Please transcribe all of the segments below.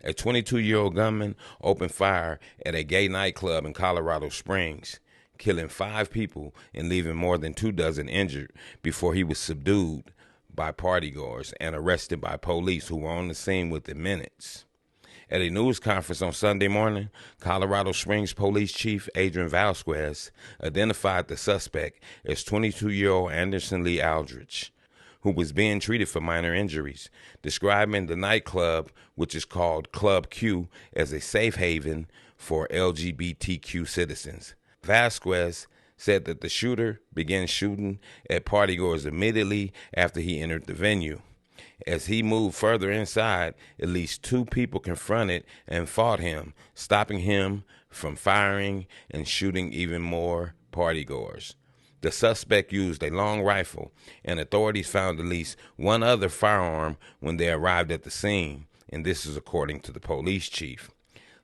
A 22-year-old gunman opened fire at a gay nightclub in Colorado Springs, killing 5 people and leaving more than 24 injured before he was subdued by partygoers and arrested by police who were on the scene within minutes. At a news conference on Sunday morning, Colorado Springs Police Chief Adrian Vasquez identified the suspect as 22-year-old Anderson Lee Aldrich, who was being treated for minor injuries, describing the nightclub, which is called Club Q, as a safe haven for LGBTQ citizens. Vasquez said that the shooter began shooting at partygoers immediately after he entered the venue. As he moved further inside, at least 2 people confronted and fought him, stopping him from firing and shooting even more partygoers. The suspect used a long rifle, and authorities found at least 1 other firearm when they arrived at the scene, and this is according to the police chief.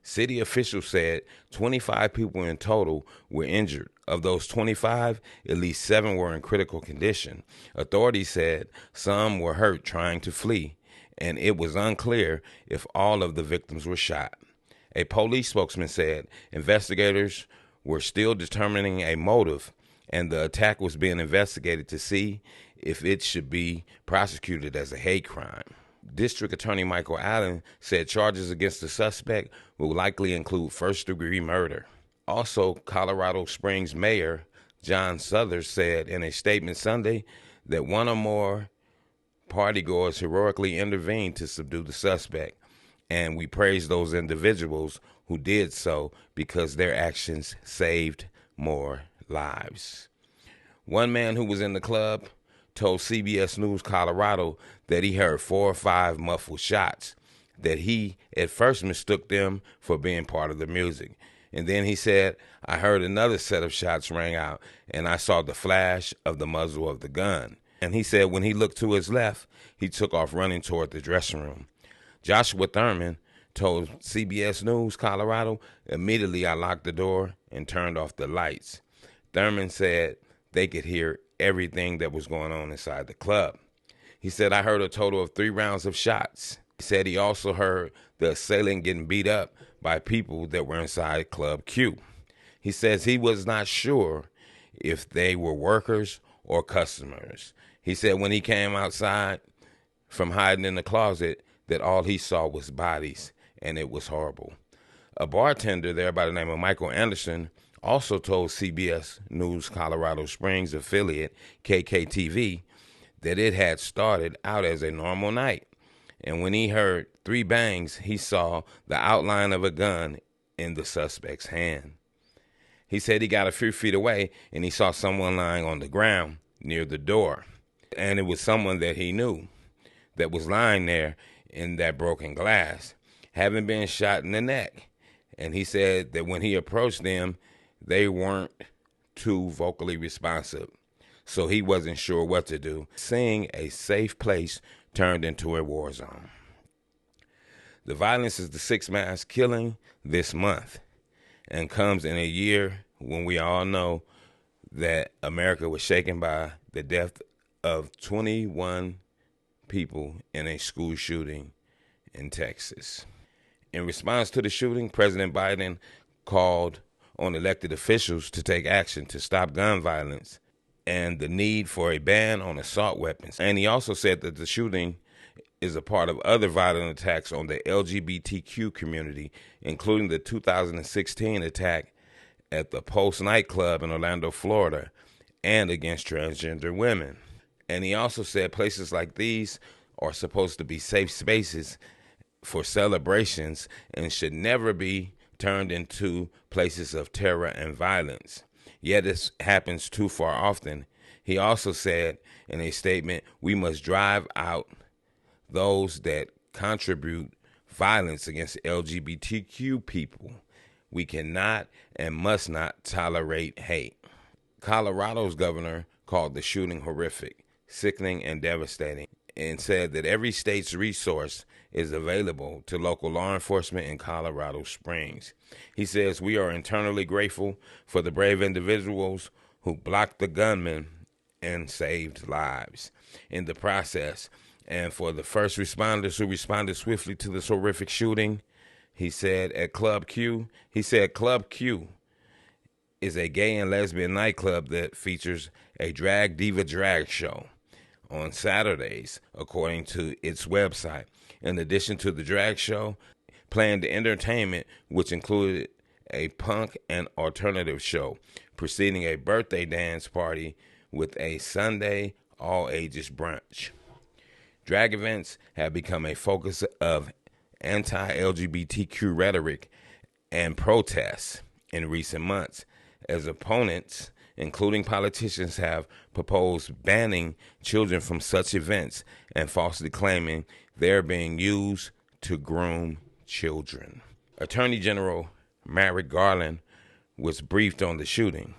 City officials said 25 people in total were injured. Of those 25, at least 7 were in critical condition. Authorities said some were hurt trying to flee, and it was unclear if all of the victims were shot. A police spokesman said investigators were still determining a motive, and the attack was being investigated to see if it should be prosecuted as a hate crime. District Attorney Michael Allen said charges against the suspect will likely include first-degree murder. Also, Colorado Springs Mayor John Suthers said in a statement Sunday that 1 or more partygoers heroically intervened to subdue the suspect, and we praise those individuals who did so because their actions saved more lives. One man who was in the club told CBS News Colorado that he heard 4 or 5 muffled shots, that he at first mistook them for being part of the music. And then he said, I heard another set of shots ring out, and I saw the flash of the muzzle of the gun. And he said when he looked to his left, he took off running toward the dressing room. Joshua Thurman told CBS News Colorado, immediately I locked the door and turned off the lights. Thurman said they could hear everything that was going on inside the club. He said, I heard a total of 3 rounds of shots. He said he also heard the assailant getting beat up by people that were inside Club Q. He says he was not sure if they were workers or customers. He said when he came outside from hiding in the closet that all he saw was bodies, and it was horrible. A bartender there by the name of Michael Anderson also told CBS News Colorado Springs affiliate KKTV that it had started out as a normal night. And when he heard 3 bangs, he saw the outline of a gun in the suspect's hand. He said he got a few feet away and he saw someone lying on the ground near the door. And it was someone that he knew that was lying there in that broken glass, having been shot in the neck. And he said that when he approached them, they weren't too vocally responsive, so he wasn't sure what to do. Seeing a safe place turned into a war zone. The violence is the 6th mass killing this month and comes in a year when we all know that America was shaken by the death of 21 people in a school shooting in Texas. In response to the shooting, President Biden called on elected officials to take action to stop gun violence and the need for a ban on assault weapons. And he also said that the shooting is a part of other violent attacks on the LGBTQ community, including the 2016 attack at the Pulse nightclub in Orlando, Florida, and against transgender women. And he also said places like these are supposed to be safe spaces for celebrations and should never be turned into places of terror and violence. Yet this happens too far often. He also said in a statement, we must drive out those that contribute violence against LGBTQ people. We cannot and must not tolerate hate. Colorado's governor called the shooting horrific, sickening, and devastating, and said that every state's resource is available to local law enforcement in Colorado Springs. He says we are eternally grateful for the brave individuals who blocked the gunman and saved lives in the process. And for the first responders who responded swiftly to this horrific shooting, he said Club Q is a gay and lesbian nightclub that features a drag diva drag show on Saturdays, according to its website. In addition to the drag show, planned entertainment, which included a punk and alternative show, preceding a birthday dance party with a Sunday all-ages brunch. Drag events have become a focus of anti-LGBTQ rhetoric and protests in recent months, as opponents, including politicians, have proposed banning children from such events and falsely claiming they're being used to groom children. Attorney General Merrick Garland was briefed on the shooting.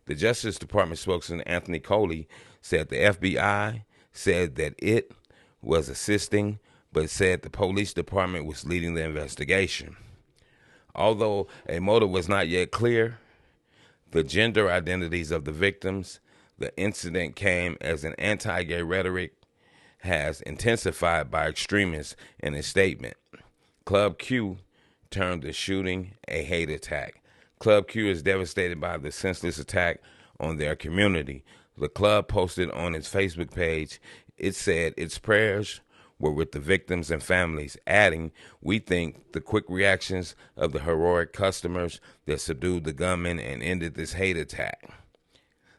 The Justice Department spokesman Anthony Coley said the FBI said that it was assisting, but said the police department was leading the investigation. Although a motive was not yet clear, the gender identities of the victims, the incident came as an anti-gay rhetoric has intensified by extremists in a statement. Club Q termed the shooting a hate attack. Club Q is devastated by the senseless attack on their community. The club posted on its Facebook page, it said its prayers were with the victims and families, adding, "We think the quick reactions of the heroic customers that subdued the gunman and ended this hate attack."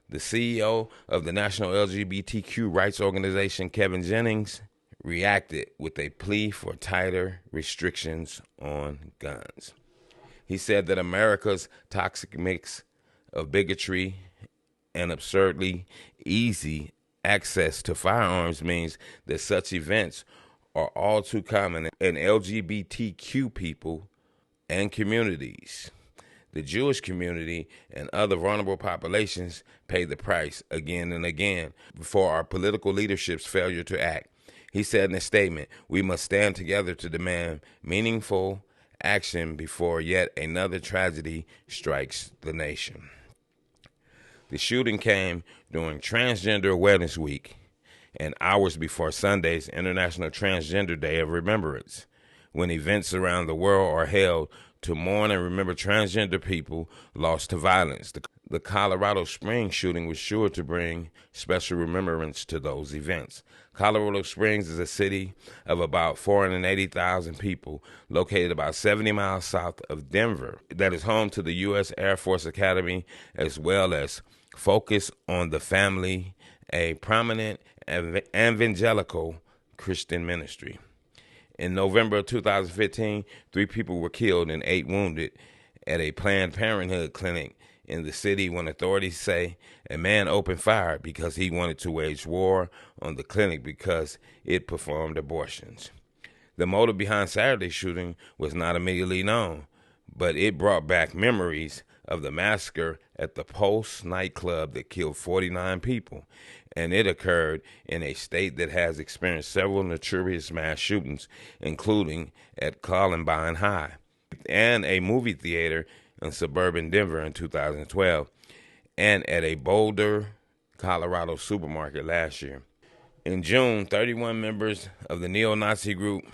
The CEO of the National LGBTQ rights organization, Kevin Jennings, reacted with a plea for tighter restrictions on guns. He said that America's toxic mix of bigotry and absurdly easy access to firearms means that such events are all too common in LGBTQ people and communities. The Jewish community and other vulnerable populations pay the price again and again for our political leadership's failure to act. He said in a statement, "We must stand together to demand meaningful action before yet another tragedy strikes the nation." The shooting came during Transgender Awareness Week and hours before Sunday's International Transgender Day of Remembrance, when events around the world are held to mourn and remember transgender people lost to violence. The Colorado Springs shooting was sure to bring special remembrance to those events. Colorado Springs is a city of about 480,000 people located about 70 miles south of Denver that is home to the U.S. Air Force Academy, as well as Focus on the Family, a prominent evangelical Christian ministry. In November of 2015, 3 people were killed and 8 wounded at a Planned Parenthood clinic in the city when authorities say a man opened fire because he wanted to wage war on the clinic because it performed abortions. The motive behind Saturday's shooting was not immediately known, but it brought back memories of the massacre at the Pulse nightclub that killed 49 people, and it occurred in a state that has experienced several notorious mass shootings, including at Columbine High and a movie theater in suburban Denver in 2012, and at a Boulder, Colorado supermarket last year. In June, 31 members of the neo-Nazi group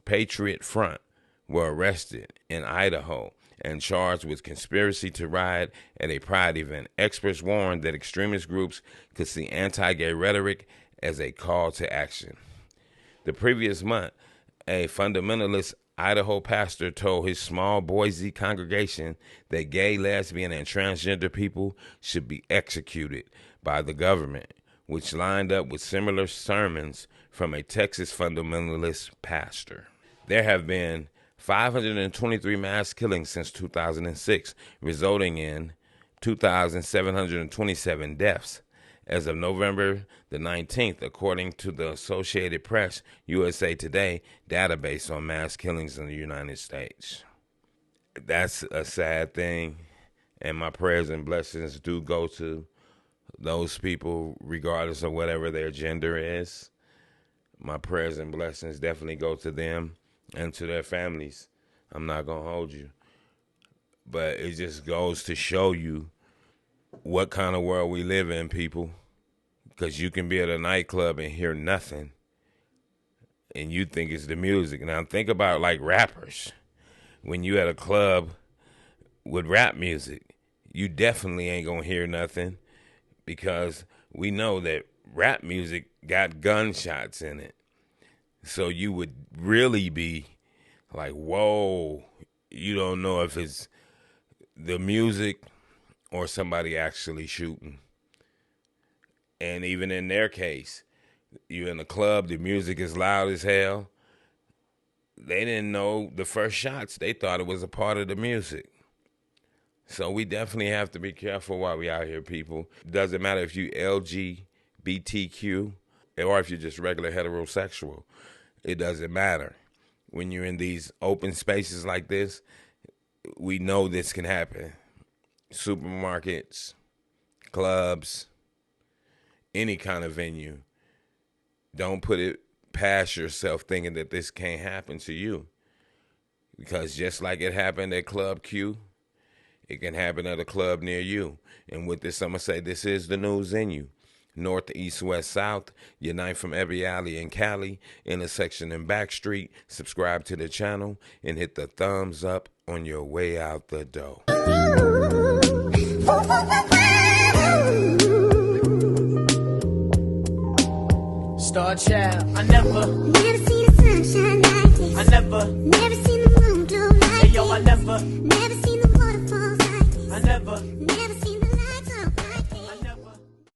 Patriot Front were arrested in Idaho and charged with conspiracy to riot at a pride event. Experts warned that extremist groups could see anti-gay rhetoric as a call to action. The previous month, a fundamentalist Idaho pastor told his small Boise congregation that gay, lesbian, and transgender people should be executed by the government, which lined up with similar sermons from a Texas fundamentalist pastor. There have been 523 mass killings since 2006, resulting in 2,727 deaths. As of November the 19th, according to the Associated Press USA Today database on mass killings in the United States. That's a sad thing, and my prayers and blessings do go to those people, regardless of whatever their gender is. My prayers and blessings definitely go to them and to their families. I'm not going to hold you. But it just goes to show you what kind of world we live in, people. Because you can be at a nightclub and hear nothing, and you think it's the music. Now think about like rappers. When you at a club with rap music, you definitely ain't gonna hear nothing, because we know that rap music got gunshots in it. So you would really be like, whoa, you don't know if it's the music or somebody actually shooting. And even in their case, you in the club, the music is loud as hell. They didn't know the first shots. They thought it was a part of the music. So we definitely have to be careful while we out here, people. Doesn't matter if you LGBTQ or if you're just regular heterosexual. It doesn't matter. When you're in these open spaces like this, we know this can happen. Supermarkets, clubs, any kind of venue. Don't put it past yourself thinking that this can't happen to you. Because just like it happened at Club Q, it can happen at a club near you. And with this, I'm going to say this is the news in you. North, east, west, south, unite from every alley in Cali, intersection and back street. Subscribe to the channel and hit the thumbs up on your way out the door. Star child, I never see the sunshine like this. I never